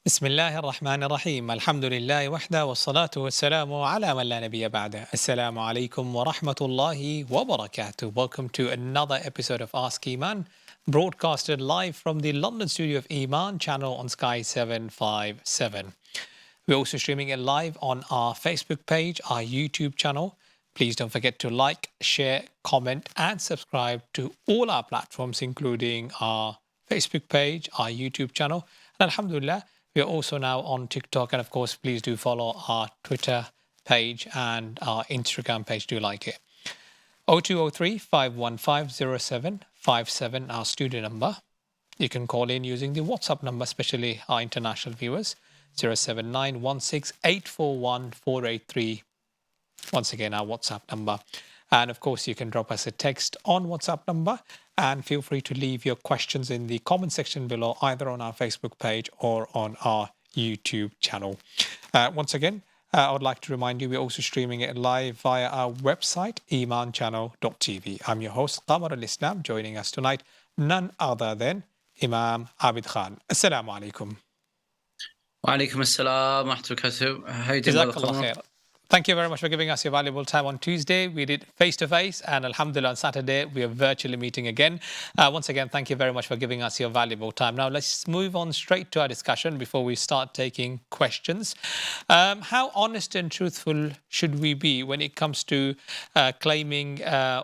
بسم الله الرحمن الرحيم الحمد لله وحده والصلاة والسلام على من لا نبي بعده. Assalamu alaikum wa rahmatullahi wa barakatuh. Welcome to another episode of Ask Eman, broadcasted live from the London studio of Eman Channel on Sky 757. We're also streaming it live on our Facebook page, our YouTube channel. Please don't forget to like, share, comment, and subscribe to all our platforms, including our Facebook page, our YouTube channel. And Alhamdulillah, we are also now on TikTok. And of course, please do follow our Twitter page and our Instagram page. Do like it. 0203 515 0757, our studio number. You can call in using the WhatsApp number, especially our international viewers, 07916841483. Once again, our WhatsApp number. And of course, you can drop us a text on WhatsApp number, and feel free to leave your questions in the comment section below, either on our Facebook page or on our YouTube channel. Once again, I would like to remind you, we're also streaming it live via our website, emanchannel.tv. I'm your host, Qamarul Islam. Joining us tonight, none other than Imam Abid Khan. Assalamu alaikum. Wa alaikum assalam wa rahmatullahi. How you doing, brother Jazakallah Qamarul? khair. Thank you very much for giving us your valuable time on Tuesday. We did face-to-face, and alhamdulillah on Saturday, we are virtually meeting again. Once again, thank you very much for giving us your valuable time. Now, let's move on straight to our discussion before we start taking questions. How honest and truthful should we be when it comes to claiming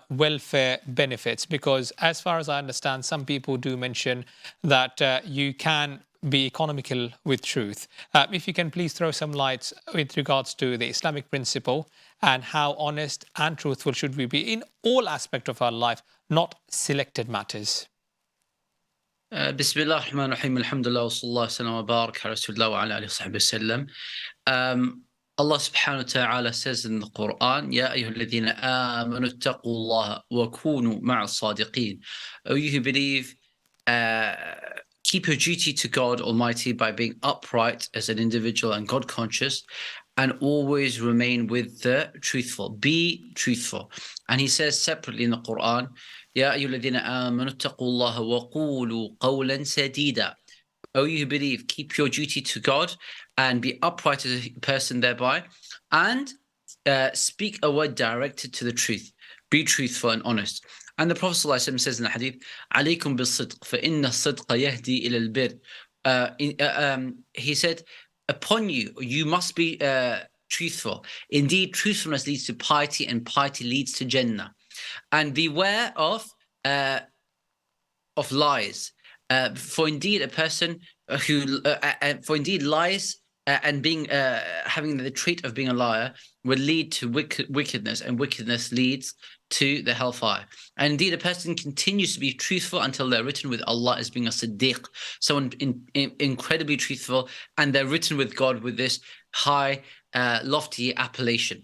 welfare benefits? Because as far as I understand, some people do mention that you can be economical with truth. If you can please throw some lights with regards to the Islamic principle and how honest and truthful should we be in all aspects of our life, not selected matters. Bismillah ar-Rahman ar-Rahim. Alhamdulillah wa sallallahu sallam wa barak ala Rasulullah wa ala alihi wa sahbihi wasallam. Allah subhanahu wa ta'ala says in the Quran, Ya ayyuhalladhina amanu ittaqullaha wa kunu ma'a as-sadiqeen. O you who believe, keep your duty to God Almighty by being upright as an individual and God conscious, and always remain with the truthful. Be truthful. And he says separately in the Quran, Ya ayyuhalladhina amanu ittaqullaha wa qulu qawlan sadida. O you who believe, keep your duty to God and be upright as a person thereby, and speak a word directed to the truth. Be truthful and honest. And the Prophet ﷺ says in the hadith, "Alaykum bis-sidq, فَإِنَّ الصِّدْقَ يَهْدِي إِلَى الْبِرِّ." He said, upon you, you must be truthful. Indeed, truthfulness leads to piety, and piety leads to Jannah. And beware of lies. For indeed, a person for indeed lies and being having the trait of being a liar will lead to wickedness, and wickedness leads to the hellfire. And indeed, a person continues to be truthful until they're written with Allah as being a Siddiq, someone incredibly truthful, and they're written with God with this high, lofty appellation.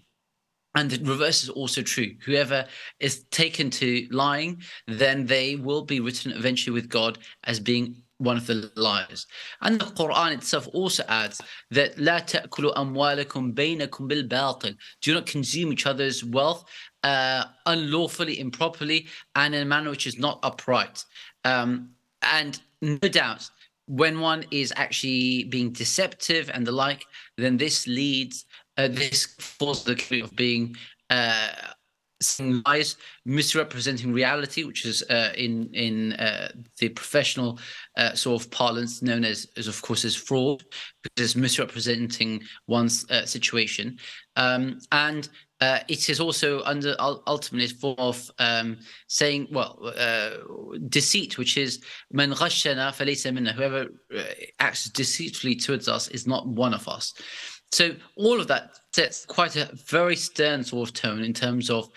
And the reverse is also true. Whoever is taken to lying, then they will be written eventually with God as being one of the liars. And the Quran itself also adds that لا تأكلوا أموالكم بينكم بالباطل. Do not consume each other's wealth unlawfully, improperly, and in a manner which is not upright. And no doubt, when one is actually being deceptive and the like, then this leads this falls the category of being saying lies, misrepresenting reality, which is in the professional sort of parlance known as of course as fraud, because it's misrepresenting one's situation, and it is also under ultimately a form of saying, deceit, which is man ghashana falaysa minna. Whoever acts deceitfully towards us is not one of us. So all of that sets quite a very stern sort of tone in terms of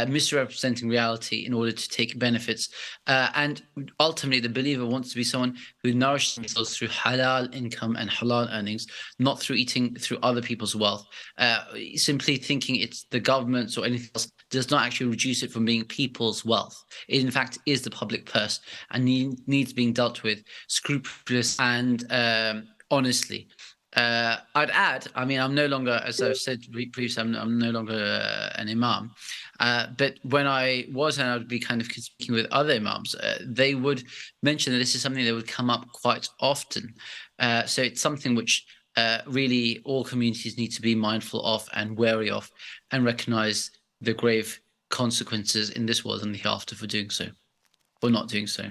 misrepresenting reality in order to take benefits. And ultimately, the believer wants to be someone who nourishes themselves through halal income and halal earnings, not through eating through other people's wealth. Simply thinking it's the government's or anything else does not actually reduce it from being people's wealth. It, in fact, is the public purse and needs being dealt with scrupulously and honestly. I'd add, I mean, I'm no longer, as I've said previously, I'm no longer an imam. But when I was, and I would be kind of speaking with other imams, they would mention that this is something that would come up quite often. So it's something which really all communities need to be mindful of and wary of, and recognize the grave consequences in this world and the hereafter for doing so, or not doing so.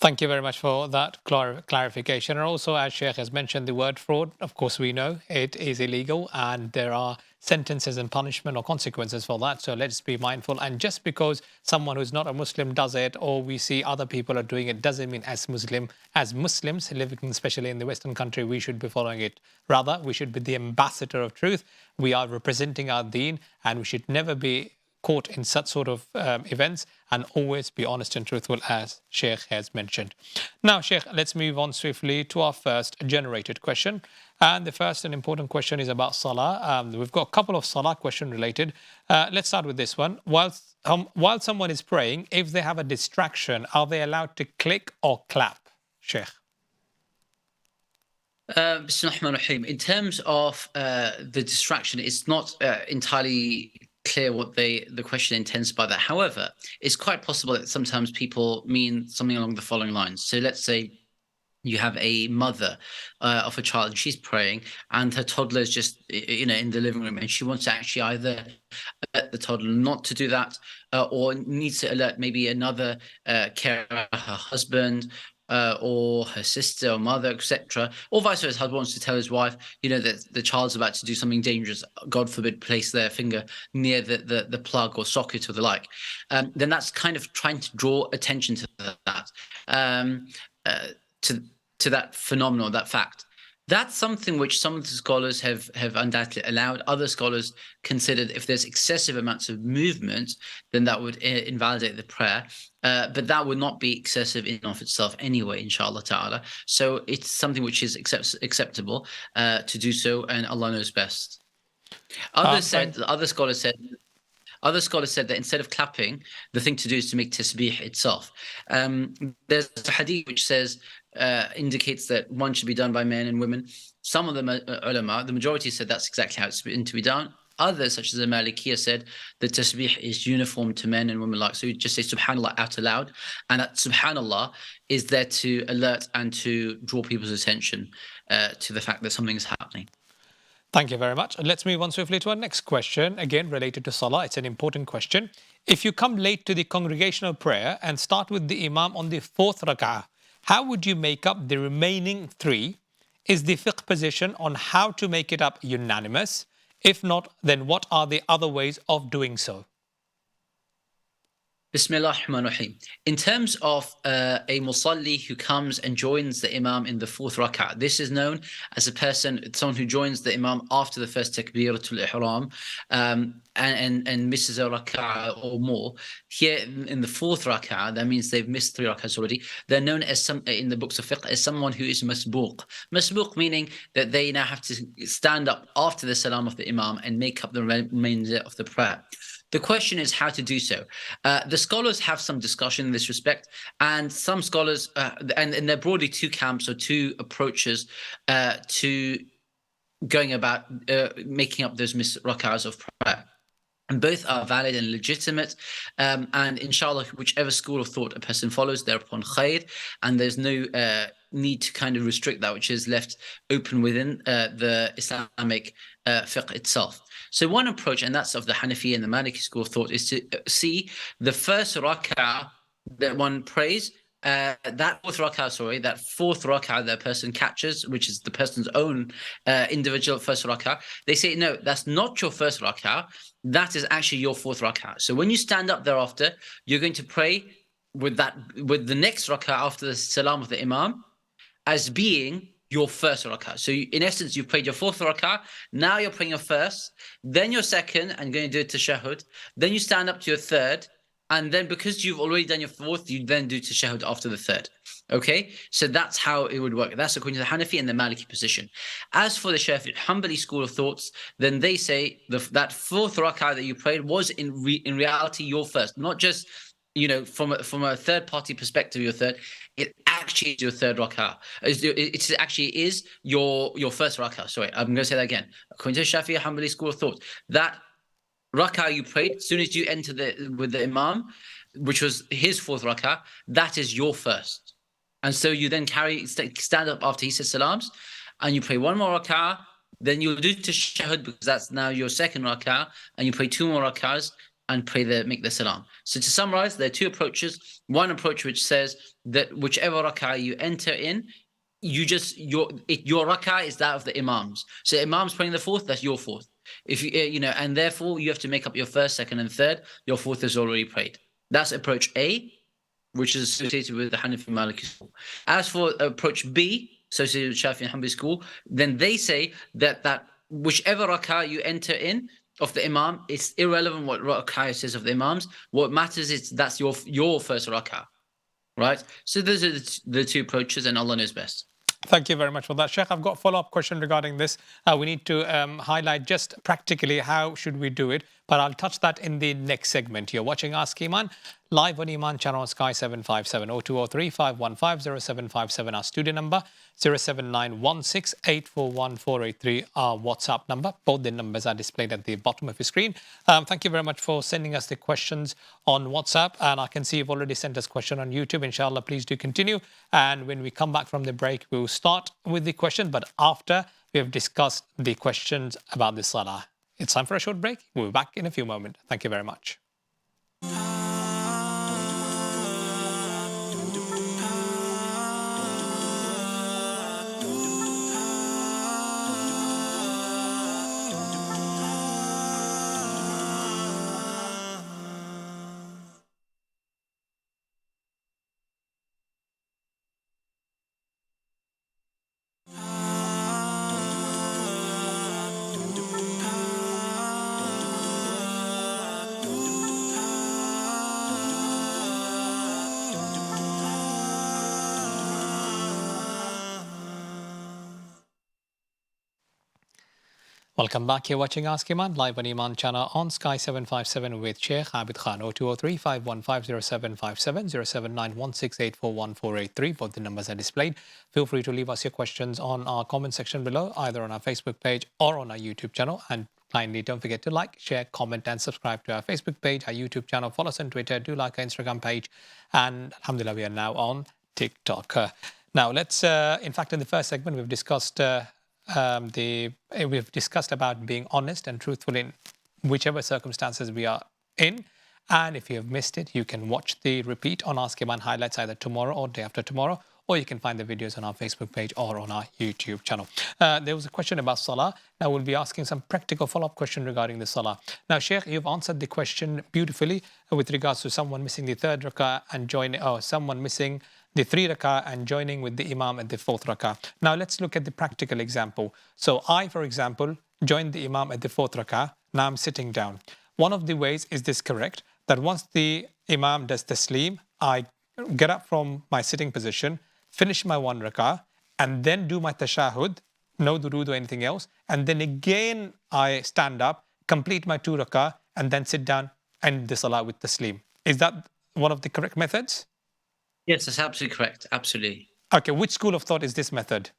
Thank you very much for that clarification. And also, as Sheikh has mentioned, the word fraud, of course, we know it is illegal and there are sentences and punishment or consequences for that. So let's be mindful. And just because someone who's not a Muslim does it, or we see other people are doing it, doesn't mean as Muslims living, especially in the Western country, we should be following it. Rather, we should be the ambassador of truth. We are representing our deen, and we should never be caught in such sort of events, and always be honest and truthful, as Sheikh has mentioned. Now, Sheikh, let's move on swiftly to our first generated question. And the first and important question is about Salah. We've got a couple of Salah question related. Let's start with this one. While someone is praying, if they have a distraction, are they allowed to click or clap, Sheikh? Bismillahirrahmanirrahim. In terms of the distraction, it's not entirely clear what the question intends by that. However, it's quite possible that sometimes people mean something along the following lines. So let's say you have a mother of a child and she's praying, and her toddler is just in the living room, and she wants to actually either alert the toddler not to do that, or needs to alert maybe another carer, her husband, or her sister or mother, etc., or vice versa. Husband wants to tell his wife, that the child's about to do something dangerous. God forbid, place their finger near the plug or socket or the like. Then that's kind of trying to draw attention to that, to that phenomenon, that fact. That's something which some of the scholars have undoubtedly allowed. Other scholars considered if there's excessive amounts of movement, then that would invalidate the prayer. But that would not be excessive in and of itself anyway, inshallah ta'ala. So it's something which is acceptable to do so, and Allah knows best. Other scholars said that instead of clapping, the thing to do is to make tasbih itself. There's a hadith which says, indicates that one should be done by men and women. Some of the ulama, the majority, said that's exactly how it's to be done. Others, such as the Malikiya, said that tasbih is uniform to men and women alike. So you just say subhanallah out aloud, and that subhanallah is there to alert and to draw people's attention to the fact that something is happening. Thank you very much. Let's move on swiftly to our next question, again related to Salah. It's an important question. If you come late to the congregational prayer and start with the Imam on the fourth rak'ah, how would you make up the remaining three? Is the fiqh position on how to make it up unanimous? If not, then what are the other ways of doing so? Bismillah ar-Rahman ar-Rahim. In terms of a musalli who comes and joins the imam in the fourth rak'ah, this is known as someone who joins the imam after the first takbiratul ihram, and misses a rak'ah or more. Here in the fourth rak'ah, that means they've missed three rak'ahs already. They're known as in the books of fiqh as someone who is masbuq. Masbuq meaning that they now have to stand up after the salam of the imam and make up the remainder of the prayer. The question is how to do so. The scholars have some discussion in this respect, and some scholars, and there are broadly two camps or two approaches to going about making up those missed rak'ahs of prayer. And both are valid and legitimate, and inshallah, whichever school of thought a person follows, they're upon khair, and there's no need to kind of restrict that which is left open within the Islamic fiqh itself. So one approach, and that's of the Hanafi and the Maliki school of thought, is to see the first rak'ah that one prays, that fourth rak'ah that person catches, which is the person's own individual first rak'ah. They say, no, that's not your first rak'ah. That is actually your fourth rak'ah. So when you stand up thereafter, you're going to pray with the next rak'ah after the salam of the imam as being your first rak'ah. So in essence, you've prayed your fourth rak'ah. Now you're praying your first, then your second, and going to do a tashahhud. Then you stand up to your third, and then because you've already done your fourth, you then do tashahhud after the third. Okay, so that's how it would work. That's according to the Hanafi and the Maliki position. As for the Shafi'i Hanbali school of thoughts, then they say that fourth rak'ah that you prayed was in reality your first, not just from a third party perspective, your third. It actually is your third rak'ah. It actually is your first rak'ah. Sorry, I'm going to say that again. According to Shafi'i Hanbali school of thought, that rak'ah you prayed as soon as you enter with the imam, which was his fourth rak'ah, that is your first. And so you then stand up after he says salams, and you pray one more rak'ah. Then you'll do tashahhud because that's now your second rak'ah, and you pray two more rak'ahs and make the salam. So to summarize, there are two approaches. One approach which says that whichever rak'ah you enter in, your rak'ah is that of the imams. So imams praying the fourth, that's your fourth. If and therefore you have to make up your first, second, and third. Your fourth is already prayed. That's approach A, which is associated with the Hanafi Maliki school. As for approach B, associated with Shafi and Hanbali school, then they say that whichever rak'ah you enter in of the imam, it's irrelevant what rak'ah it says of the imams. What matters is that's your first rak'ah, right? So those are the two approaches, and Allah knows best. Thank you very much for that, Sheikh. I've got a follow-up question regarding this. We need to highlight just practically how should we do it, but I'll touch that in the next segment. You're watching Ask Eman live on Eman Channel on Sky 757 0203 515 0757, our studio number 07916841483, our WhatsApp number. Both the numbers are displayed at the bottom of your screen. Thank you very much for sending us the questions on WhatsApp, and I can see you've already sent us a question on YouTube. Inshallah, please do continue, and when we come back from the break, we'll start with the question, but after we have discussed the questions about the salah. It's time for a short break. We'll be back in a few moments. Thank you very much. Welcome back. You're watching Ask Eman live on Eman Channel on Sky 757 with Shaykh Abid Khan. 0203 515 0757 07916841483. Both the numbers are displayed. Feel free to leave us your questions on our comment section below, either on our Facebook page or on our YouTube channel. And kindly don't forget to like, share, comment, and subscribe to our Facebook page, our YouTube channel. Follow us on Twitter. Do like our Instagram page. And alhamdulillah, we are now on TikTok. Now, let's, in fact, in the first segment, we've discussed we've discussed about being honest and truthful in whichever circumstances we are in. And if you have missed it, you can watch the repeat on Ask Eman highlights either tomorrow or day after tomorrow, or you can find the videos on our Facebook page or on our YouTube channel. There was a question about Salah. Now we'll be asking some practical follow-up question regarding the Salah. Now, Sheikh, you've answered the question beautifully with regards to someone missing the third rak'ah and someone missing the 3 rak'ah and joining with the imam at the 4th rak'ah. Now let's look at the practical example. So I, for example, joined the imam at the 4th rak'ah. Now I'm sitting down. One of the ways, is this correct, that once the imam does tasleem, I get up from my sitting position, finish my 1 rak'ah, and then do my tashahhud, no durood or anything else, and then again I stand up, complete my 2 rak'ah, and then sit down and the salah with tasleem. Is that one of the correct methods? Yes, that's absolutely correct. Absolutely. Okay, which school of thought is this method?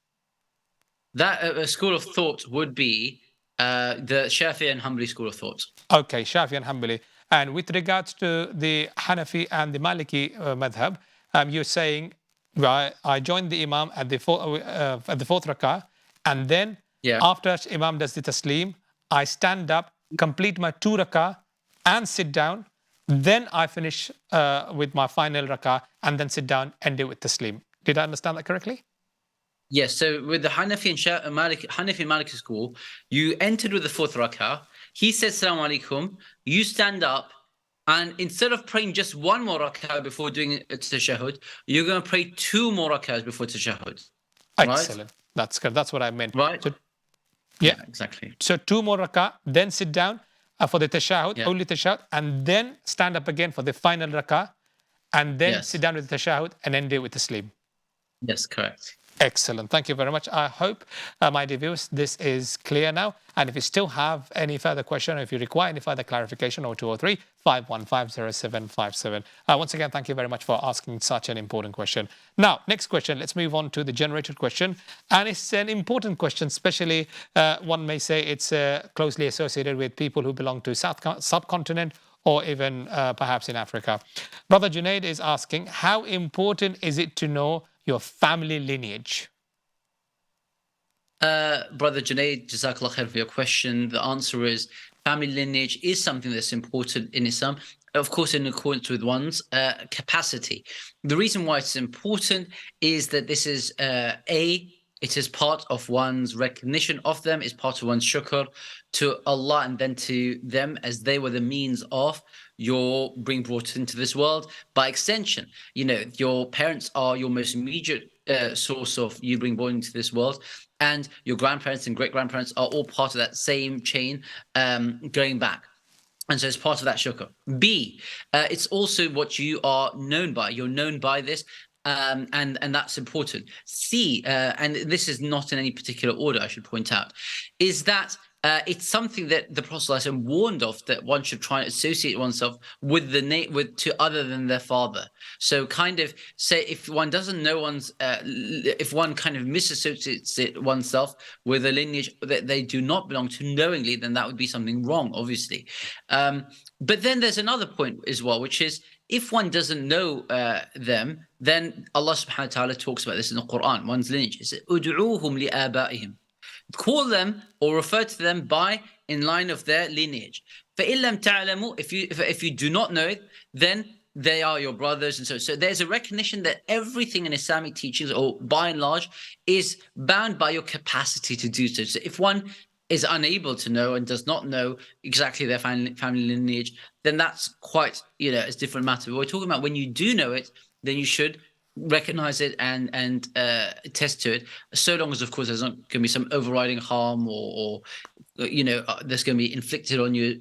That school of thought would be the Shafi'i and Hanbali school of thought. Okay, Shafi and Hanbali. And with regards to the Hanafi and the Maliki madhab, you're saying, right, I joined the imam at the 4th rak'ah, and then after imam does the tasleem, I stand up, complete my 2 rak'ah, and sit down. Then I finish with my final rak'ah and then sit down and do it tasleem. Did I understand that correctly? Yes. So with the Hanafi and Maliki school, you entered with the 4th rak'ah. He says Salaam alaikum. You stand up, and instead of praying just 1 more rak'ah before doing tashahhud, you're going to pray 2 more rak'ahs before tashahhud. Excellent. Right? That's good. That's what I meant. Right. So, yeah, exactly. So 2 more rak'ah, then sit down for the tashahhud, only tashahhud, and then stand up again for the final rak'ah, and then sit down with the tashahhud, and end it with tasleem. Yes, correct. Excellent. Thank you very much. I hope, my dear viewers, this is clear now. And if you still have any further question, or if you require any further clarification, 0203 5150757. Once again, thank you very much for asking such an important question. Now, next question. Let's move on to the generated question. And it's an important question, especially one may say it's closely associated with people who belong to subcontinent or even perhaps in Africa. Brother Junaid is asking, how important is it to know your family lineage? Brother Junaid, Jazakallah khair for your question. The answer is family lineage is something that's important in Islam, of course, in accordance with one's capacity. The reason why it's important is that this is it is part of one's recognition of them, it's part of one's shukr to Allah and then to them, as they were the means of your being brought into this world. By extension, your parents are your most immediate source of you being born into this world, and your grandparents and great-grandparents are all part of that same chain going back. And so it's part of that shukr. B, it's also what you are known by. You're known by this, and that's important. C, and this is not in any particular order, I should point out, is that it's something that the Prophet ﷺ warned of, that one should try and associate oneself with to other than their father. So kind of say, if one doesn't know if one kind of misassociates oneself with a lineage that they do not belong to knowingly, then that would be something wrong, obviously. But then there's another point as well, which is, if one doesn't know them, then Allah subhanahu wa ta'ala talks about this in the Quran, one's lineage. It says, "Ud'uuhum li'aba'ihim." Call them or refer to them in line of their lineage. فَإِن لَمْ تَعْلَمُوا, if you do not know it, then they are your brothers. And so there's a recognition that everything in Islamic teachings, or by and large, is bound by your capacity to do so. So if one is unable to know and does not know exactly their family lineage, then that's quite, it's a different matter. But we're talking about when you do know it, then you should recognize it and attest to it, so long as, of course, there's not going to be some overriding harm or that's going to be inflicted on you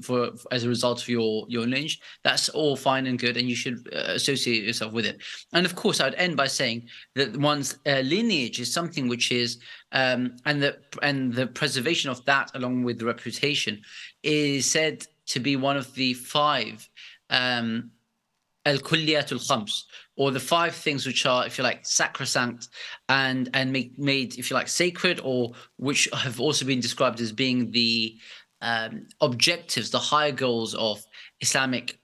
as a result of your lineage. That's all fine and good, and you should associate yourself with it. And of course, I'd end by saying that one's lineage is something which is and the preservation of that, along with the reputation, is said to be one of the five al-kulliyatul khams, or the five things which are, if you like, sacrosanct and made, if you like, sacred, or which have also been described as being the objectives, the higher goals of Islamic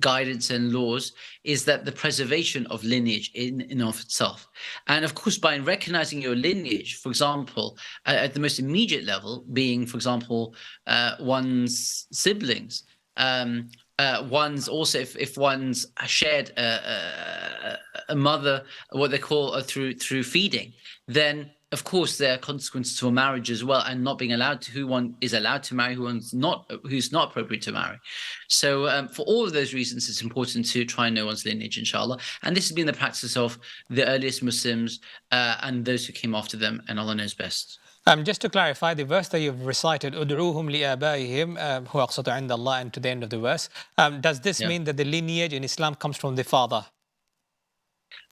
guidance and laws, is that the preservation of lineage in of itself. And of course, by recognizing your lineage, for example, at the most immediate level, being, for example, one's siblings, one's also, if one's shared a mother, what they call through feeding, then of course there are consequences to a marriage as well, and not being allowed to, who one is allowed to marry, who's not appropriate to marry. So for all of those reasons, it's important to try and know one's lineage, inshallah. And this has been the practice of the earliest Muslims and those who came after them, and Allah knows best. Just to clarify, the verse that you've recited, "Ud'uuhum li'abaihim huwa aqsatu 'inda Allah," and to the end of the verse, does this mean that the lineage in Islam comes from the father?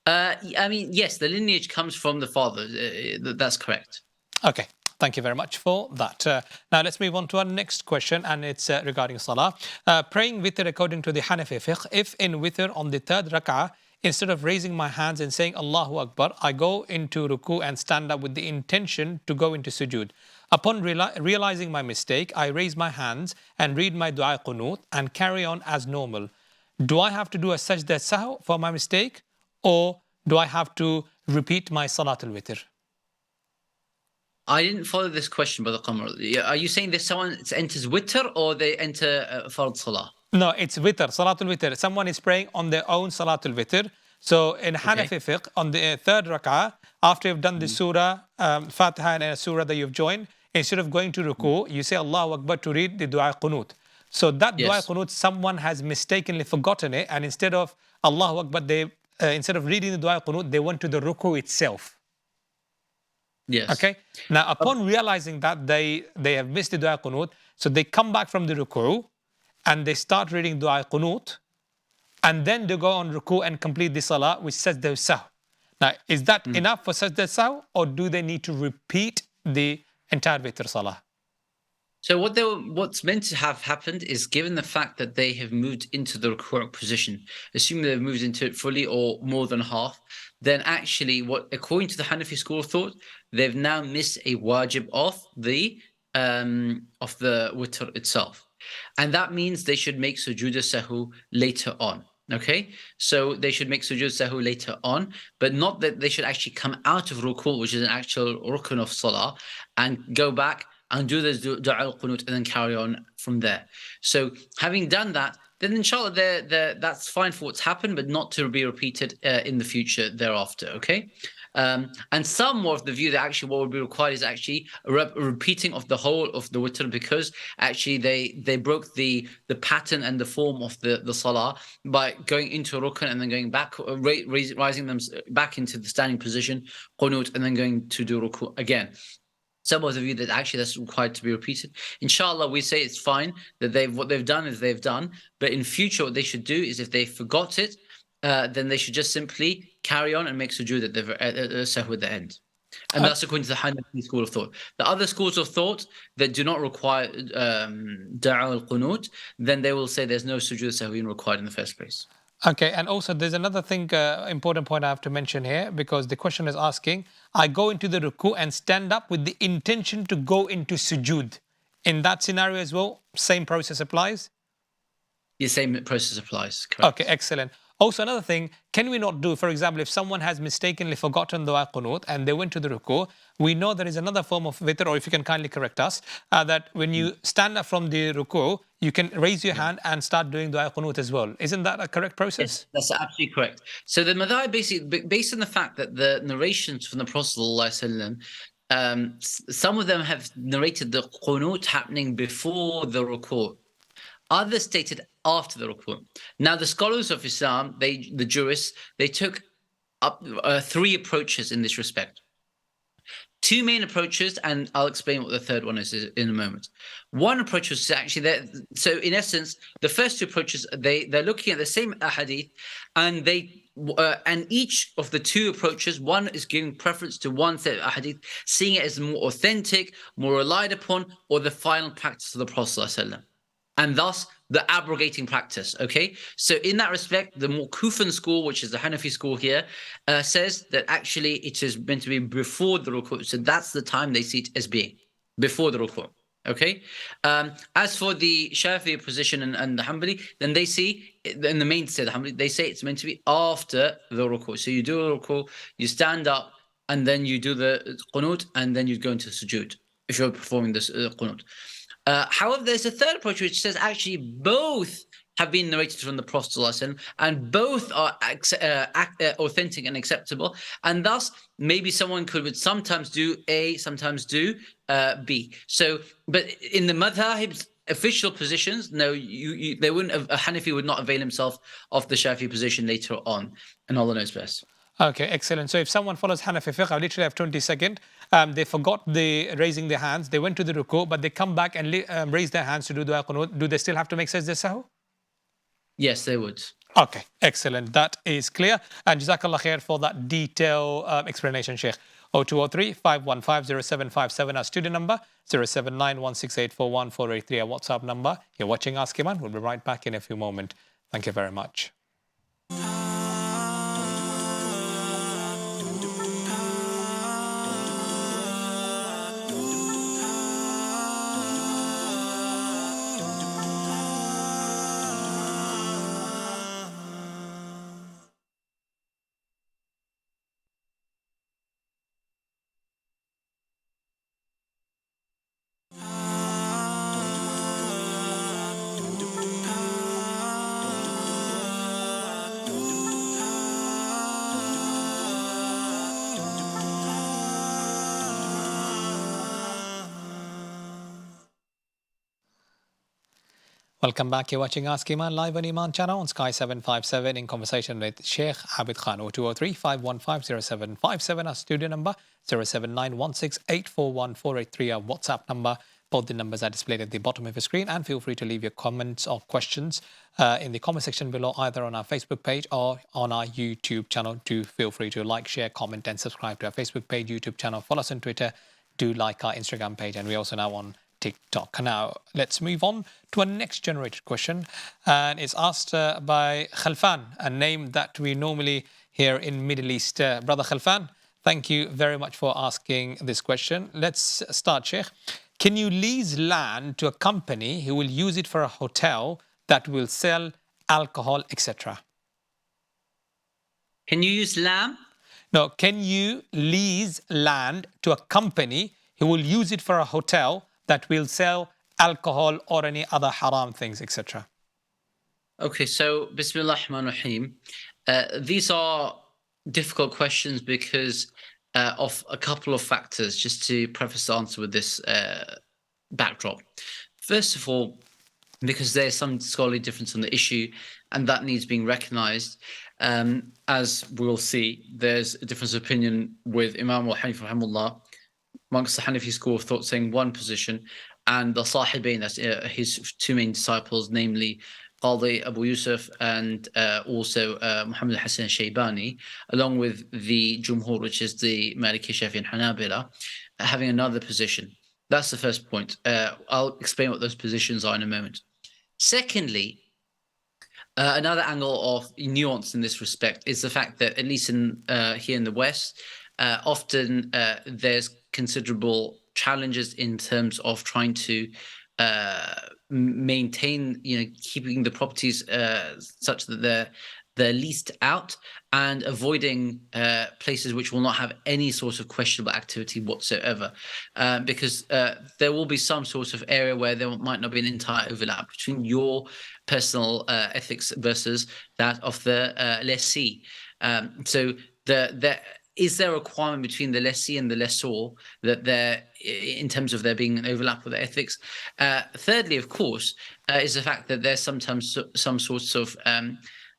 I mean, yes, the lineage comes from the father. That's correct. Okay. Thank you very much for that. Now let's move on to our next question, and it's regarding Salah. Praying witr according to the Hanafi fiqh, if in witr on the third rak'ah, instead of raising my hands and saying Allahu Akbar, I go into ruku and stand up with the intention to go into sujood. Upon realizing my mistake, I raise my hands and read my dua qunut and carry on as normal. Do I have to do a sajda sahw for my mistake, or do I have to repeat my salatul witr? I didn't follow this question, Brother Qamarul. Are you saying that someone enters witr or they enter fard salah? No, it's witr, salatul witr. Someone is praying on their own salatul witr. So in Hanafi fiqh, on the third rak'ah, after you've done the surah, Fatiha and a surah that you've joined, instead of going to ruku, you say Allahu Akbar to read the dua qunut. So that dua qunut, someone has mistakenly forgotten it, and instead of Allahu Akbar, instead of reading the dua qunut, they went to the ruku itself. Yes. Okay. Now, upon realizing that they have missed the dua qunut, so they come back from the ruku and they start reading dua qunut, and then they go on ruku and complete the salah, which says the sahw. Now, is that enough for sajda saw, or do they need to repeat the entire witr salah? So what's meant to have happened is, given the fact that they have moved into the ruku' position, assuming they've moved into it fully or more than half, then actually, according to the Hanafi school of thought, they've now missed a wajib of the witr itself, and that means they should make sujood sahu later on. Okay, so they should make sujood sahu later on, but not that they should actually come out of ruku', which is an actual rukun of salah, and go back and do this du'a al-qunut and then carry on from there. So having done that, then inshallah that's fine for what's happened, but not to be repeated in the future thereafter, okay? And some more of the view that actually what would be required is actually a repeating of the whole of the witr, because actually they broke the pattern and the form of the salah by going into a rukun and then going back, rising them back into the standing position, qunut, and then going to do ruku again. Some of the view that actually that's required to be repeated. Inshallah, we say it's fine that what they've done is they've done. But in future, what they should do is, if they forgot it, then they should just simply carry on and make sujood at the sahw at the end. And that's according to the Hanafi school of thought. The other schools of thought that do not require du'a al-qunut, then they will say there's no sujood sahwi required in the first place. Okay, and also there's another thing, important point I have to mention here, because the question is asking, I go into the ruku and stand up with the intention to go into sujood. In that scenario as well, same process applies? The same process applies, correct. Okay, excellent. Also, another thing, can we not do, for example, if someone has mistakenly forgotten the qunut and they went to the ruku, we know there is another form of witr, or if you can kindly correct us, that when you stand up from the ruku, you can raise your hand and start doing the qunut as well. Isn't that a correct process? Yes, that's absolutely correct. So the madhab, basically, based on the fact that the narrations from the Prophet ﷺ, some of them have narrated the qunut happening before the ruku'. Others stated after the ruku'. Now, the scholars of Islam, the jurists, they took up three approaches in this respect. Two main approaches, and I'll explain what the third one is in a moment. One approach was actually that. So, in essence, the first two approaches, they're looking at the same ahadith, and and each of the two approaches, one is giving preference to one set of ahadith, seeing it as more authentic, more relied upon, or the final practice of the Prophet ﷺ. And thus the abrogating practice. Okay, so in that respect, the more Kufan school, which is the Hanafi school here, says that actually it is meant to be before the ruku'. So that's the time they see it as being before the ruku'. Okay, as for the Shafi'i position and the Hanbali, then they see in the main say the Hanbali, they say it's meant to be after the ruku'. So you do a ruku', you stand up, and then you do the qunut, and then you go into sujood if you're performing this qunut. However, there's a third approach which says actually both have been narrated from the Prophet ﷺ, and both are authentic and acceptable, and thus maybe someone would sometimes do A, sometimes do B. So, but in the madhab's official positions, no, they wouldn't. A Hanafi would not avail himself of the Shafi position later on, and Allah knows best. Okay, excellent. So if someone follows Hanafi fiqh, I literally have 20 seconds. They forgot the raising their hands. They went to the ruku, but they come back and raise their hands to do the qunut. Do they still have to make sajda sahu? Yes, they would. Okay, excellent. That is clear. And Jazakallah khair for that detailed explanation, Sheikh. 0203 515 0757, our studio number, 079 16841 our WhatsApp number. You're watching Ask Eman. We'll be right back in a few moments. Thank you very much. Welcome back. You're watching Ask Eman live on Eman Channel on Sky 757 in conversation with Shaykh Abid Khan. 0203 515 0757, our studio number, 079 16841 our WhatsApp number. Both the numbers are displayed at the bottom of your screen, and feel free to leave your comments or questions in the comment section below, either on our Facebook page or on our YouTube channel. Do feel free to like, share, comment, and subscribe to our Facebook page, YouTube channel. Follow us on Twitter. Do like our Instagram page, and we're also now on TikTok. Now, let's move on to a next generated question, and it's asked by Khalfan, a name that we normally hear in Middle East. Brother Khalfan, thank you very much for asking this question. Let's start, Sheikh. Can you lease land to a company who will use it for a hotel that will sell alcohol, etc.? Can you use lamb? No, can you lease land to a company who will use it for a hotel that will sell alcohol or any other haram things, etc.? Okay, so Bismillah ar-Rahman ar-Rahim. These are difficult questions because of a couple of factors, just to preface the answer with this backdrop. First of all, because there's some scholarly difference on the issue, and that needs being recognized. As we'll see, there's a difference of opinion with Imam al-Hanifi rahimahullah, amongst the Hanafi school of thought, saying one position, and the Sahibain, that's his two main disciples, namely Qadi Abu Yusuf and also Muhammad al-Hasan al-Shaybani, along with the Jumhur, which is the Maliki, Shafi and Hanabila, having another position. That's the first point. I'll explain what those positions are in a moment. Secondly, another angle of nuance in this respect is the fact that, at least in here in the West, often there's considerable challenges in terms of trying to maintain, keeping the properties such that they're leased out, and avoiding places which will not have any sort of questionable activity whatsoever, because there will be some sort of area where there might not be an entire overlap between your personal ethics versus that of the lessee. So is there a requirement between the lessee and the lessor that there, in terms of there being an overlap with the ethics? Thirdly, of course, is the fact that there's sometimes some sorts of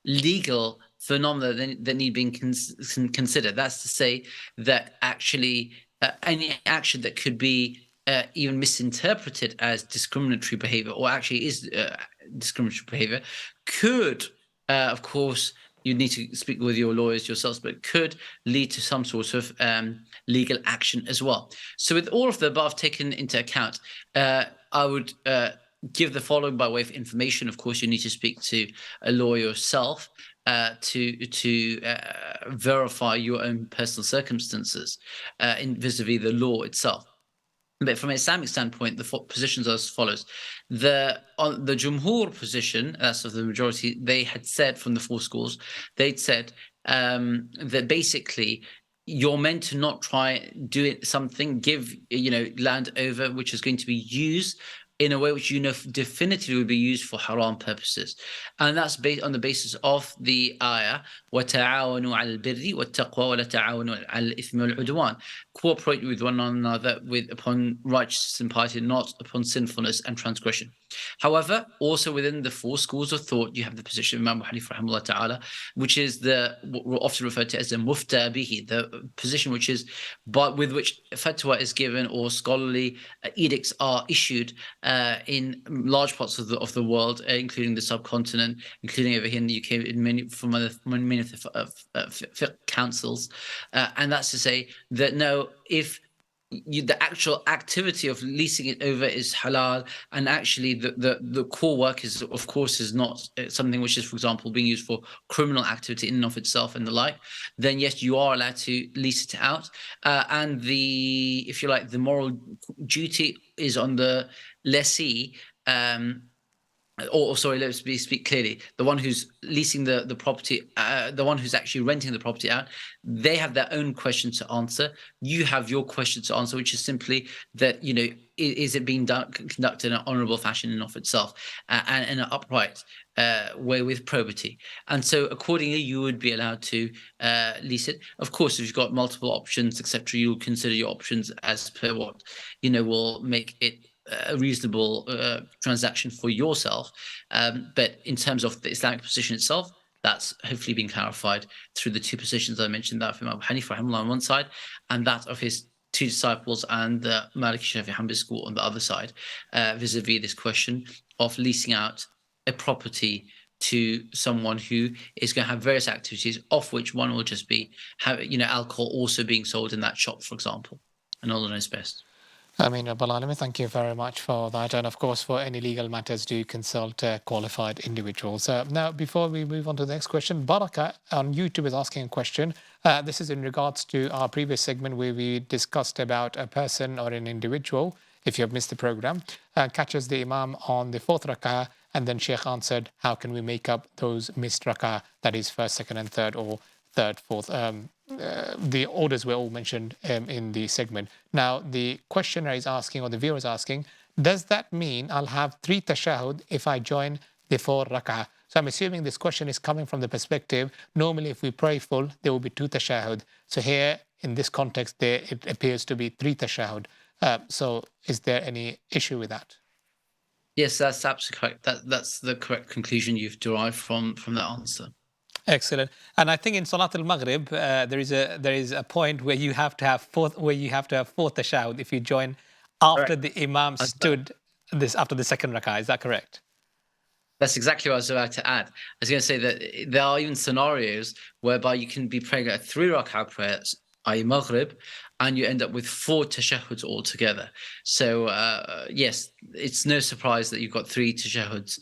legal phenomena that need being considered. That's to say that actually any action that could be even misinterpreted as discriminatory behavior, or actually is discriminatory behavior, could, of course, you need to speak with your lawyers yourselves, but could lead to some sort of legal action as well. So with all of the above taken into account, I would give the following by way of information. Of course, you need to speak to a lawyer yourself to verify your own personal circumstances in vis-a-vis the law itself. But from an Islamic standpoint, the positions are as follows. On the Jumhur position, that's of the majority, they had said from the four schools, they'd said that basically you're meant to not try do something, give land over which is going to be used in a way which definitively would be used for haram purposes. And that's based on the basis of the ayah, وَتَعَاوَنُوا عَلَى الْبِرِّ وَالتَّقْوَى وَلَا تَعَاوَنُوا عَلَى الْإِثْمِ وَالْعُدْوَانِ. Cooperate with one another upon righteousness and piety, not upon sinfulness and transgression. However, also within the four schools of thought, you have the position of Imam Hanifa rahimahullah ta'ala, which is what we're often referred to as the mufta bihi, the position which is, but with which fatwa is given or scholarly edicts are issued in large parts of the world, including the subcontinent, including over here in the UK, in many of the fiqh councils, and that's to say that no, if the actual activity of leasing it over is halal, and actually the core work is, of course, is not something which is, for example, being used for criminal activity in and of itself and the like, then yes, you are allowed to lease it out. And if you like, the moral duty is on the lessee, or sorry, let's speak clearly. The one who's leasing the property, the one who's actually renting the property out, they have their own questions to answer. You have your question to answer, which is simply that, is it being conducted in an honourable fashion in and of itself, and in an upright way with probity. And so accordingly, you would be allowed to lease it. Of course, if you've got multiple options, etc., you'll consider your options as per what, will make it a reasonable transaction for yourself. But in terms of the Islamic position itself, that's hopefully been clarified through the two positions I mentioned, that of Imam Hanifa rahimahullah on one side, and that of his two disciples and the Maliki Shafi'i Hanbali school on the other side, vis-a-vis this question of leasing out a property to someone who is going to have various activities, of which one will just be alcohol also being sold in that shop, for example. And Allah knows best. Ameen Rabbal Alamin, thank you very much for that. And of course, for any legal matters, do consult qualified individuals. Now, before we move on to the next question, Baraka on YouTube is asking a question. This is in regards to our previous segment where we discussed about a person or an individual, if you have missed the program, catches the Imam on the fourth rak'ah, and then Sheikh answered, how can we make up those missed rak'ah, that is first, second, and third, or third, fourth. The orders were all mentioned in the segment. Now, the questioner is asking, or the viewer is asking, does that mean I'll have 3 tashahud if I join the 4 rak'ah? So I'm assuming this question is coming from the perspective, normally if we pray full, there will be 2 tashahud. So here, in this context, it appears to be 3 tashahud. So is there any issue with that? Yes, that's absolutely correct. That's the correct conclusion you've derived from that answer. Excellent. And I think in Salat al-Maghrib, there is a point where you have to have fourth tashahud if you join after the Imam stood after the second rak'ah. Is that correct? That's exactly what I was about to add. I was going to say that there are even scenarios whereby you can be praying a 3 rak'ah prayer, i.e. Maghrib, and you end up with 4 tashahuds altogether. So yes, it's no surprise that you've got 3 tashahuds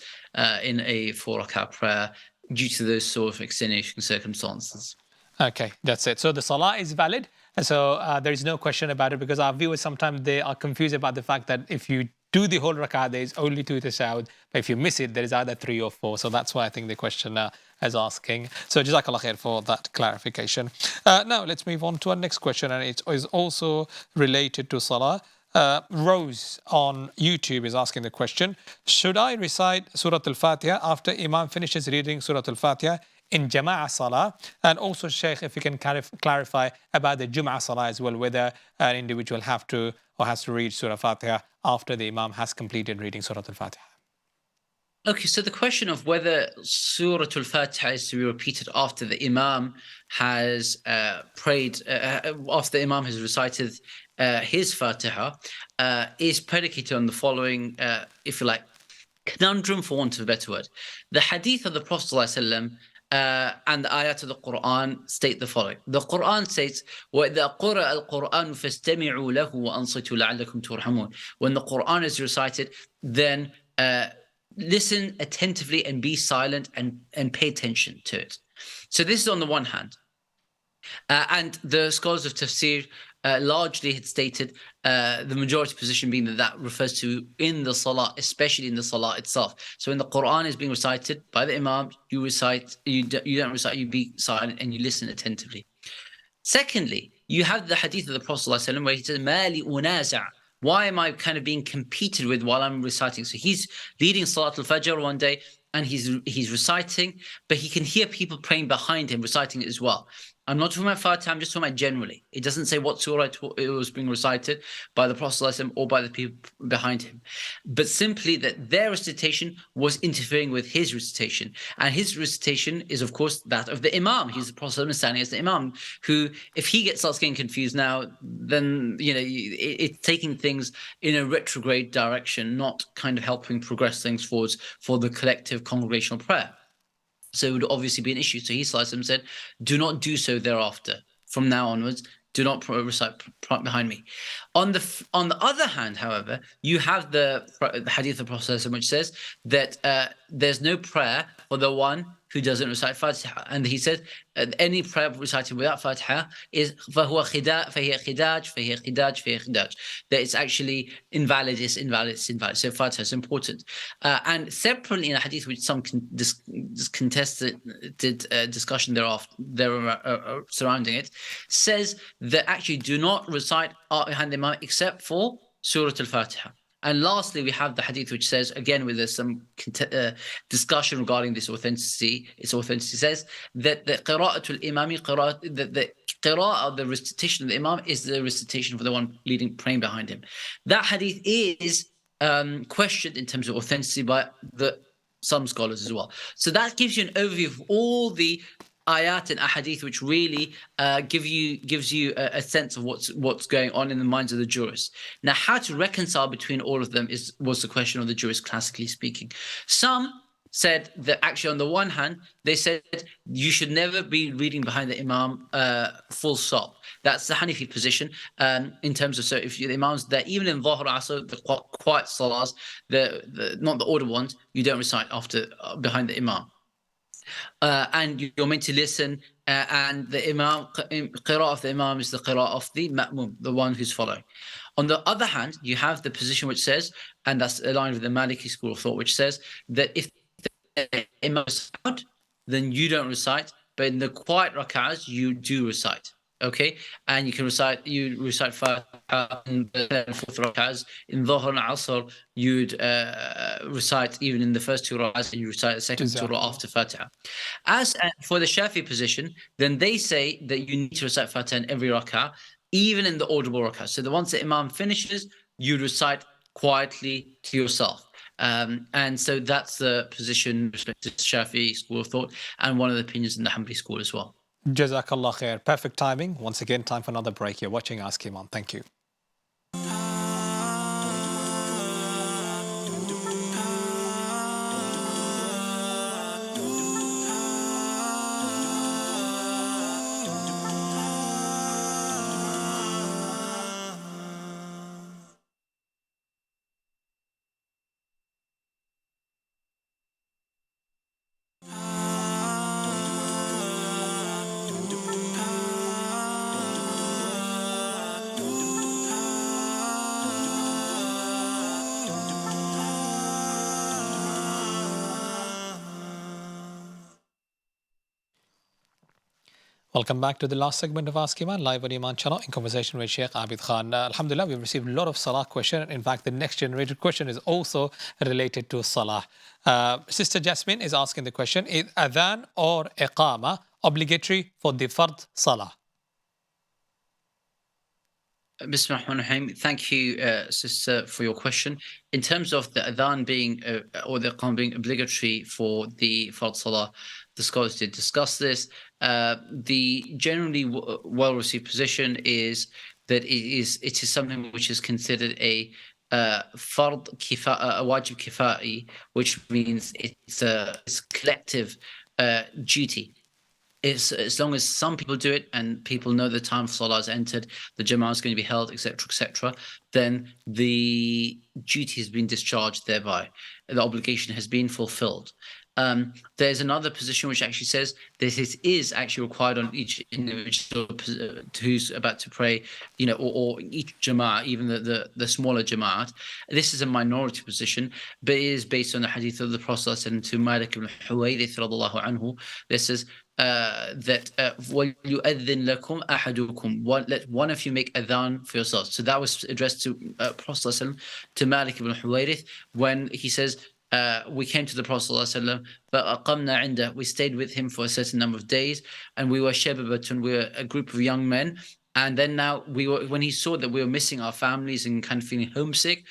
in a 4 rak'ah prayer due to those sort of extenuating circumstances. Okay, that's it. So the salah is valid. So there is no question about it, because our viewers sometimes they are confused about the fact that if you do the whole rak'ah, there is only 2 tashahud, but if you miss it, there is either 3 or 4. So that's why I think the questioner is asking. So Jazakallah khair for that clarification. Now let's move on to our next question, and it is also related to salah. Rose on YouTube is asking the question, should I recite Surah Al-Fatiha after Imam finishes reading Surah Al-Fatiha in Jama'ah Salah? And also, Shaykh, if you can clarify about the Jum'ah Salah as well, whether an individual has to read Surah Al-Fatiha after the Imam has completed reading Surah Al-Fatiha. Okay, so the question of whether Surah Al-Fatiha is to be repeated after the Imam has prayed, after the Imam has recited his Fatiha, is predicated on the following, if you like, conundrum, for want of a better word. The hadith of the Prophet ﷺ, and the ayat of the Quran state the following. The Quran states, وَإِذَا قُرَأَ الْقُرْآنُ فَاسْتَمِعُوا لَهُ وَأَنصِتُوا لَعَلَّكُمْ تُرْحَمُونَ. When the Quran is recited, then listen attentively and be silent and pay attention to it. So this is on the one hand. And the scholars of tafsir largely had stated the majority position being that refers to in the salah, especially in the salah itself. So when the Quran is being recited by the Imam, you recite, you don't recite, you be silent and you listen attentively. Secondly, you have the hadith of the Prophet ﷺ where he says, "Mali unaza'." Why am I kind of being competed with while I'm reciting? So he's leading Salat al-Fajr one day and he's reciting, but he can hear people praying behind him reciting it as well. I'm not talking about Fatiha, I'm just talking about generally. It doesn't say what surah it was being recited by the Prophet ﷺ or by the people behind him, but simply that their recitation was interfering with his recitation. And his recitation is, of course, that of the Imam. He's the Prophet ﷺ standing as the Imam, who, if he starts getting confused now, then, it's taking things in a retrograde direction, not kind of helping progress things forwards for the collective congregational prayer. So it would obviously be an issue. So he said, do not do so thereafter. From now onwards, do not recite behind me. On the other hand, however, you have the hadith of the Prophet which says that there's no prayer for the one who doesn't recite Fatiha. And he said any prayer recited without Fatiha is فَهُوَ خِدَاج. That it's actually invalid, it's invalid. So Fatiha is important. And separately in a hadith which some contested discussion thereafter surrounding it, says that actually do not recite behind the Imam except for Surah Al-Fatiha. And lastly, we have the hadith which says, again, with some discussion regarding this authenticity, says that the qira'atul imami, the qira'ah, the recitation of the Imam, is the recitation for the one praying behind him. That hadith is questioned in terms of authenticity by some scholars as well. So that gives you an overview of all the ayat and ahadith which really gives you a sense of what's going on in the minds of the jurists. Now, how to reconcile between all of them was the question of the jurists, classically speaking. Some said that actually, on the one hand, they said you should never be reading behind the imam, full stop. That's the Hanafi position, in terms of, so if the imam's there, even in Dhuhr Asr, the quiet salahs, the not the order ones, you don't recite after behind the imam. And you're meant to listen, and the imam, qira'ah of the imam is the qira'ah of the ma'mum, the one who's following. On the other hand, you have the position which says, and that's aligned with the Maliki school of thought, which says that if the imam is loud, then you don't recite, but in the quiet rak'ahs, you do recite. Okay, and you recite Fatiha in the fourth rak'ahs. In Dhuhr and Asr, you'd recite even in the first two rak'ahs, and you recite the second surah Jazakallah. after Fatiha. As for the Shafi position, then they say that you need to recite Fatiha in every rak'ah, even in the audible rak'ah. So the once the Imam finishes, you recite quietly to yourself. And so that's the position with respect to the Shafi school of thought, and one of the opinions in the Hanbali school as well. Jazakallah khair. Perfect timing. Once again, time for another break. You're watching Ask Iman. Thank you. Welcome back to the last segment of Ask Iman, live on Eman Channel, in conversation with Shaykh Abid Khan. Alhamdulillah, we've received a lot of Salah questions. In fact, the next generated question is also related to Salah. Sister Jasmine is asking the question, is Adhan or Iqama obligatory for the Fard Salah? Bismillahirrahmanirrahim. Thank you, sister, for your question. In terms of the adhan being or the iqam being obligatory for the fard salah, the scholars did discuss this. The generally well-received position is that it is something which is considered a fard a wajib kifa'i, which means it's collective duty. As long as some people do it and people know the time for salah has entered, the jama'ah is going to be held, etc., then the duty has been discharged thereby. The obligation has been fulfilled. There's another position which actually says that it is actually required on each individual who's about to pray, or each jama'ah, even the smaller jama'at. This is a minority position, but it is based on the hadith of the Prophet and to Malik ibn Huwayrith radhiallahu anhu. This is that وَلْيُؤَذِّنْ لَكُمْ أَحَدُكُمْ, let one of you make adhan for yourselves. So that was addressed to Prophet to Malik ibn Huwayrith, when he says, we came to the Prophet ﷺ, we stayed with him for a certain number of days, and we were shababatun, we were a group of young men. And then now when he saw that we were missing our families and kind of feeling homesick,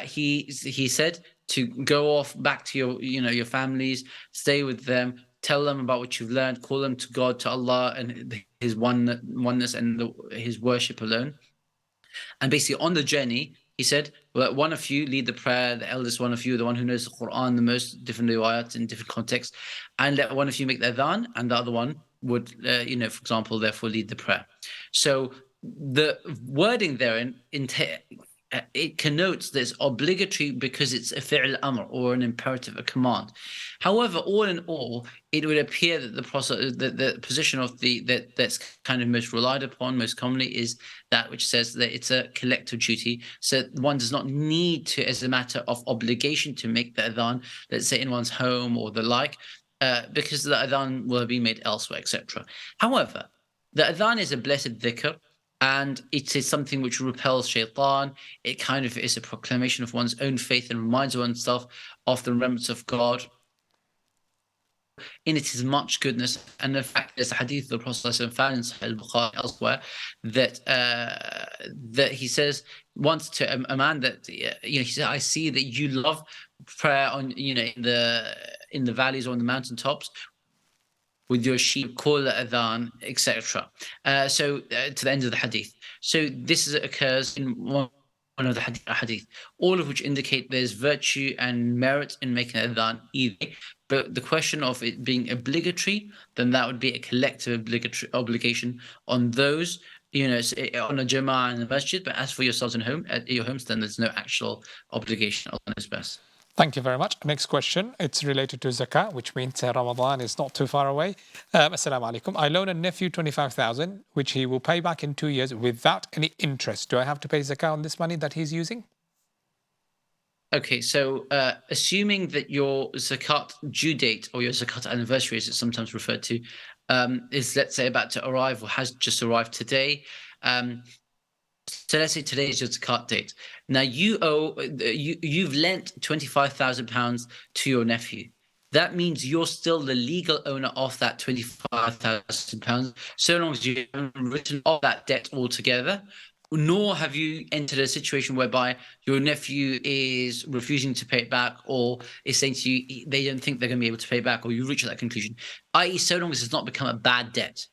he said to go off back to your families, stay with them, tell them about what you've learned, call them to God, to Allah, and His oneness and His worship alone. And basically, on the journey, he said, well, one of you lead the prayer, the eldest one of you, the one who knows the Quran the most, different riwayat in different contexts, and let one of you make the adhan, and the other one would, for example, therefore lead the prayer. So the wording therein it connotes that it's obligatory because it's a fi'l amr, or an imperative, a command. However, all in all, it would appear that the position of that's kind of most relied upon most commonly is that which says that it's a collective duty. So one does not need to, as a matter of obligation, to make the adhan, let's say in one's home or the like, because the adhan will be made elsewhere, etc. However, the adhan is a blessed dhikr, and it is something which repels shaitan. It kind of is a proclamation of one's own faith and reminds oneself of the remembrance of God. In it is much goodness, and in fact, there's a hadith of the Prophet found in Sahih al-Bukhari elsewhere that he says once to a man that he said, "I see that you love prayer on in the valleys or on the mountaintops. with your sheep, call the adhan, etc. To the end of the hadith. So this occurs in one of the hadith, all of which indicate there's virtue and merit in making adhan either. But the question of it being obligatory, then that would be a collective obligatory obligation on those, on a jama'ah in the masjid. But as for yourselves at your homes, then there's no actual obligation. Allah knows best. Thank you very much. Next question. It's related to zakah, which means Ramadan is not too far away. Assalamu alaikum. I loan a nephew 25,000, which he will pay back in 2 years without any interest. Do I have to pay zakah on this money that he's using? Okay, so assuming that your zakat due date or your zakat anniversary, as it's sometimes referred to, is, let's say, about to arrive or has just arrived today. So let's say today is your zakat date. Now you've lent £25,000 to your nephew. That means you're still the legal owner of that £25,000, so long as you haven't written off that debt altogether, nor have you entered a situation whereby your nephew is refusing to pay it back or is saying to you they don't think they're going to be able to pay it back, or you reach that conclusion, i.e. so long as it's not become a bad debt,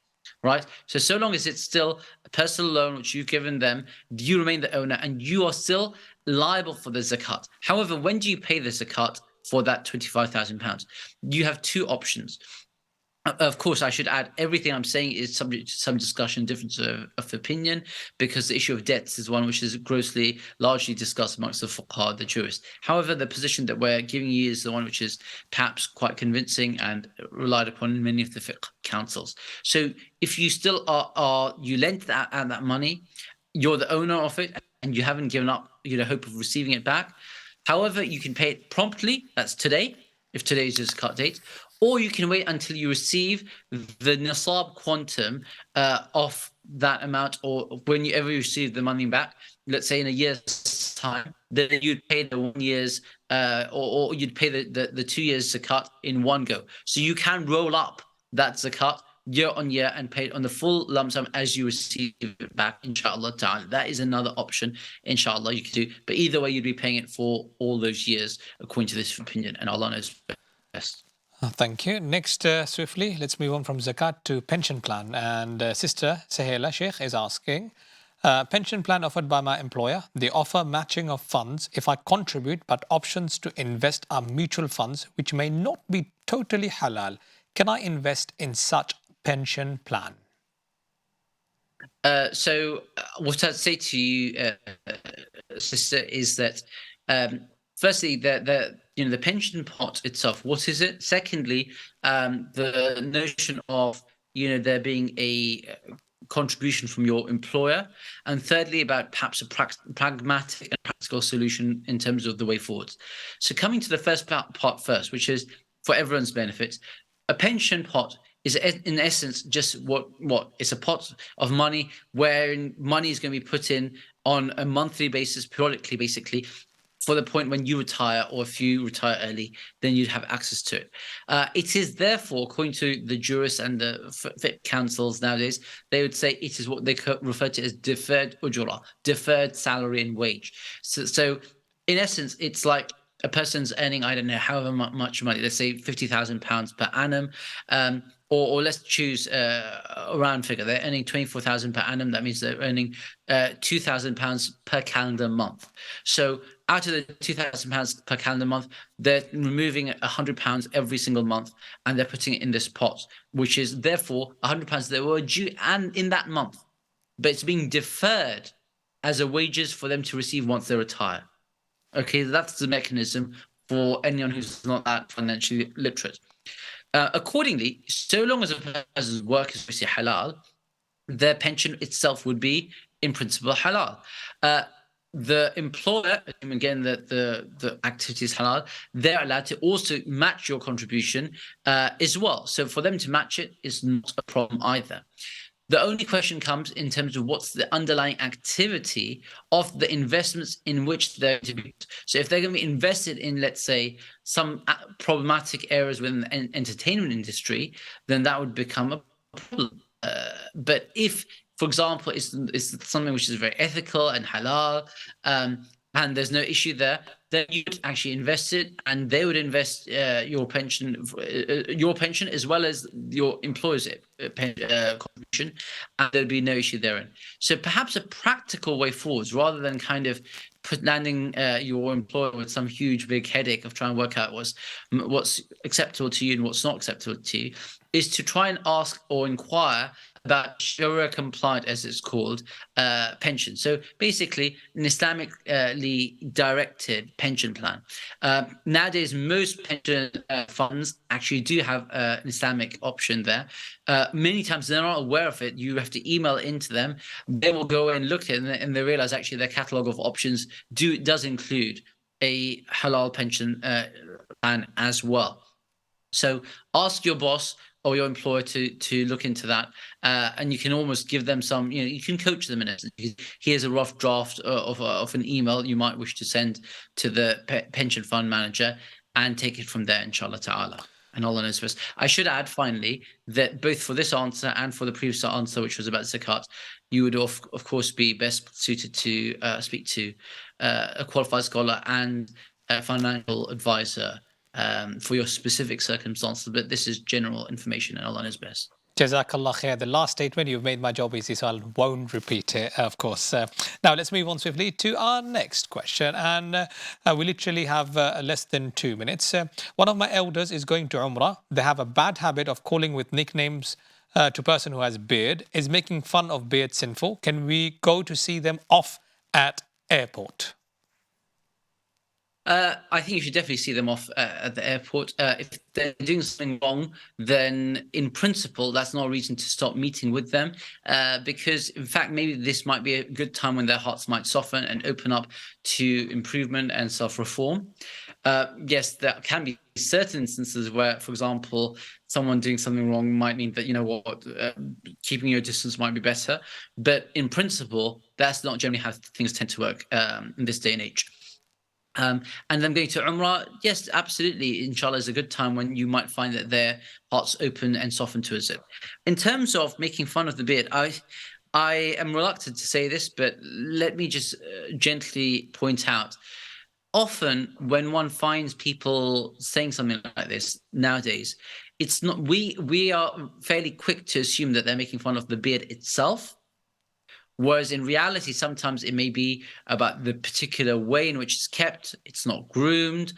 right? So long as it's still a personal loan which you've given them, you remain the owner and you are still liable for the zakat. However, when do you pay the zakat for that £25,000? You have two options. Of course, I should add, everything I'm saying is subject to some discussion, difference of opinion, because the issue of debts is one which is largely discussed amongst the fuqaha, the jurists. However, the position that we're giving you is the one which is perhaps quite convincing and relied upon in many of the fiqh councils. So if you still you lent that money, you're the owner of it, and you haven't given up, hope of receiving it back. However, you can pay it promptly. That's today, if today is your zakat date. Or you can wait until you receive the nisab quantum of that amount, or whenever you receive the money back, let's say in a year's time, then you'd pay the 1 year's or you'd pay the 2 years zakat in one go. So you can roll up that zakat year on year and pay it on the full lump sum as you receive it back, inshallah ta'ala. That is another option, inshallah, you could do. But either way, you'd be paying it for all those years, according to this opinion, and Allah knows best. Thank you. Next, swiftly, let's move on from zakat to pension plan. And Sister Sahela Sheikh is asking, pension plan offered by my employer. They offer matching of funds if I contribute, but options to invest are mutual funds, which may not be totally halal. Can I invest in such pension plan? So what I'd say to you, sister, is that firstly, the pension pot itself, what is it? Secondly, the notion of there being a contribution from your employer, and thirdly, about perhaps a pragmatic and practical solution in terms of the way forwards. So coming to the first part first, which is for everyone's benefit, a pension pot is in essence just what it's a pot of money where money is going to be put in on a monthly basis, periodically, basically, for the point when you retire, or if you retire early, then you'd have access to it. It is therefore, according to the jurists and the fiqh councils nowadays, they would say it is what they refer to as deferred ujura, deferred salary and wage. So in essence, it's like a person's earning, I don't know, however much money, let's say £50,000 per annum, or let's choose a round figure. They're earning 24,000 per annum. That means they're earning £2,000 per calendar month. So out of the £2,000 per calendar month, they're removing £100 every single month, and they're putting it in this pot, which is therefore £100 that were due and in that month, but it's being deferred as a wages for them to receive once they retire. Okay, that's the mechanism for anyone who's not that financially literate. Accordingly, so long as a person's work is obviously halal, their pension itself would be, in principle, halal. The employer, again, that the activity is halal, they're allowed to also match your contribution as well. So for them to match it is not a problem either. The only question comes in terms of what's the underlying activity of the investments in which they're to be. So if they're going to be invested in, let's say, some problematic areas within the entertainment industry, then that would become a problem. But if, for example, it's something which is very ethical and halal, and there's no issue there, then you would actually invest it, and they would invest your pension as well as your employer's contribution, and there'd be no issue therein. So perhaps a practical way forwards, rather than kind of landing your employer with some huge big headache of trying to work out what's acceptable to you and what's not acceptable to you, is to try and ask or inquire about Sharia compliant, as it's called, pension. So basically, an Islamically directed pension plan. Nowadays, most pension funds actually do have an Islamic option there. Many times they're not aware of it. You have to email it into them. They will go and look at it, and they realize actually their catalog of options does include a halal pension plan as well. So ask your boss or your employer to look into that, and you can almost give them some. You can coach them in it. Here's a rough draft of an email you might wish to send to the pension fund manager, and take it from there, inshallah ta'ala. And Allah knows best. I should add finally that both for this answer and for the previous answer, which was about zakat, you would of course be best suited to speak to a qualified scholar and a financial advisor for your specific circumstances, but this is general information, and Allah knows best. Jazakallah khair. The last statement, you've made my job easy, so I won't repeat it, of course. Now, let's move on swiftly to our next question. And we literally have less than 2 minutes. One of my elders is going to Umrah. They have a bad habit of calling with nicknames to person who has beard. Is making fun of beard sinful? Can we go to see them off at airport? I think you should definitely see them off at the airport. If they're doing something wrong, then in principle, that's not a reason to stop meeting with them. Because in fact, maybe this might be a good time when their hearts might soften and open up to improvement and self-reform. Yes, there can be certain instances where, for example, someone doing something wrong might mean that, keeping your distance might be better. But in principle, that's not generally how things tend to work in this day and age. And them going to Umrah, yes, absolutely. Inshallah is a good time when you might find that their hearts open and soften towards it. In terms of making fun of the beard, I am reluctant to say this, but let me just gently point out. Often, when one finds people saying something like this nowadays, it's not. We are fairly quick to assume that they're making fun of the beard itself. Whereas in reality, sometimes it may be about the particular way in which it's kept. It's not groomed,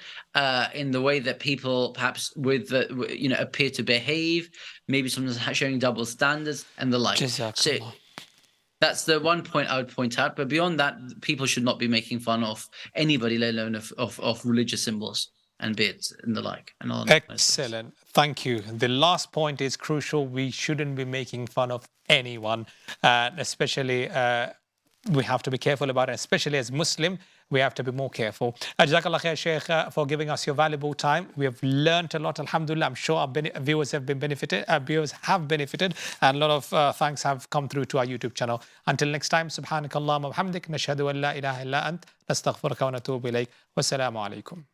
in the way that people perhaps appear to behave. Maybe sometimes showing double standards and the like. So that's the one point I would point out. But beyond that, people should not be making fun of anybody, let alone of religious symbols and beards and the like. And all. Excellent. Thank you. The last point is crucial. We shouldn't be making fun of anyone, especially we have to be careful about it, especially as Muslim. We have to be more careful. Jazakallah khair, Shaykh, for giving us your valuable time. We have learned a lot, alhamdulillah. I'm sure our viewers have benefited, and a lot of thanks have come through to our YouTube channel. Until next time, subhanakallahumma wa bihamdik, nashhadu an la ilaha illa ant, nastaghfiruka wa natubu ilayk. Wassalamu alaikum.